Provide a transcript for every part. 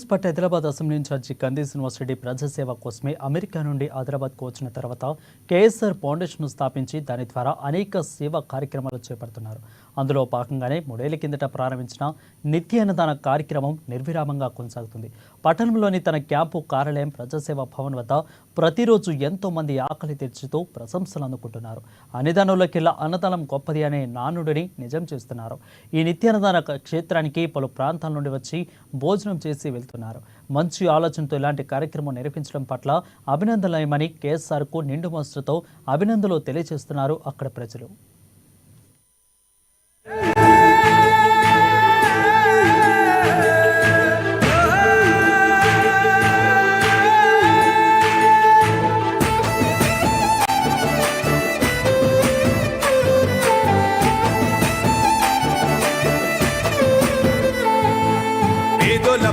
Party Hyderabad assembly incharge కంది శ్రీనివాసరెడ్డి ప్రజాసేవ కోసమే అమెరికా నుండి హైదరాబాద్కు వచ్చిన తర్వాత కేఎస్ఆర్ ఫౌండేషన్ను స్థాపించి దాని ద్వారా అనేక సేవా కార్యక్రమాలు చేపడుతున్నారు. అందులో భాగంగానే 3 ఏళ్ల కిందట ప్రారంభించిన నిత్య అన్నదాన కార్యక్రమం నిర్విరామంగా కొనసాగుతుంది. పట్టణంలోని తన క్యాంపు కార్యాలయం ప్రజాసేవ భవన్ వద్ద ప్రతిరోజు ఎంతో మంది ఆకలి తీర్చుతూ ప్రశంసలు అందుకుంటున్నారు. అన్నదానంలోకెల్లా అన్నదానం గొప్పది అనే నానుడిని నిజం చేస్తున్నారు. ఈ నిత్య అన్నదాన క్షేత్రానికి పలు ప్రాంతాల నుండి వచ్చి భోజనం చేసి వెళ్తున్నారు. మంచి ఆలోచనతో ఇలాంటి కార్యక్రమం నిర్వహించడం పట్ల అభినందనలేమని కేఎస్ఆర్కు నిండు మనసుతో అభినందనలు తెలియజేస్తున్నారు అక్కడ ప్రజలు.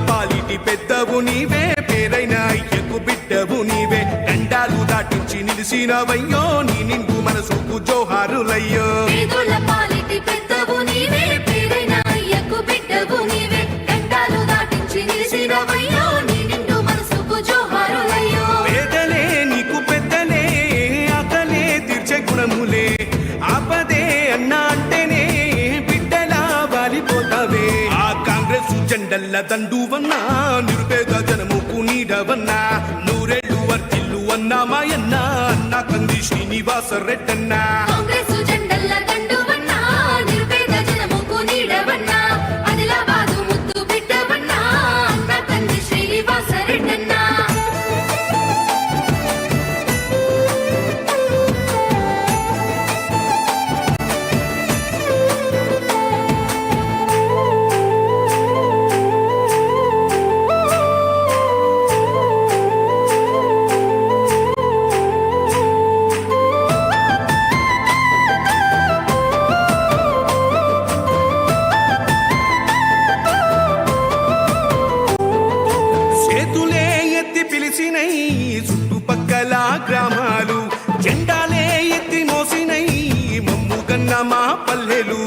పాలిటి పెద్దవు నీవే, పేరైన అయ్యకు బిడ్డవు నీవే, దండాలు దాటించి నిలిసినవయ్యో, నీ నిండు మనసుకు జోహారులయ్యో. పాలిటి పెద్దవు నీవే, పేరైన అయ్యకు బిడ్డవు నీవే, దండాలు దాటించి నిలిసినవయ్యో, నీ నిండు మనసుకు జోహారులయ్యో. పేదలే నీకు పెద్దలే, ఆకలే తీర్చే గుణములే, ఆపదే అన్నా అంటేనే బిడ్డలా వాలిపోతావే. ఆ కాంగ్రెస్ జెండల్ల దండువన్నా, నిరుపేద జనముకు నీడవన్నా, నూరేళ్లు వర్తిల్లు అన్నా మాయన్నా, అన్నా కంది శ్రీనివాస రెడ్డన్నా. కాంగ్రెస్ జెండల్ల దండువన్నా, నిరుపేద జనముకు నీడవన్నా, ఆదిలాబాదు ముద్దు బిడ్డవన్నా, అన్నా కంది శ్రీనివాస రెడ్డన్నా. చుట్టుపక్కల గ్రామాలు జెండాలే ఎత్తి మోసినై, మమ్ము కన్న మా పల్లెలు.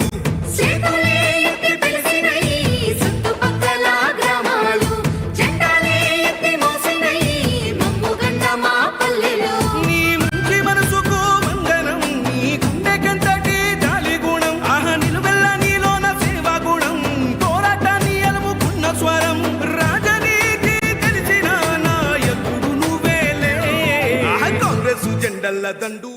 నీ మంచి మనసుకు వందనం, నీ గుండెకెంతటి జాలి గుణం, ఆహా నిలువెల్ల నీలోన సేవా గుణం, పోరాటాన్ని అలుముకున్న స్వరం, రాజనీతి తెలిసిన నాయకుడు నువ్వేలే. కాంగ్రెస్ జెండల్ల దండు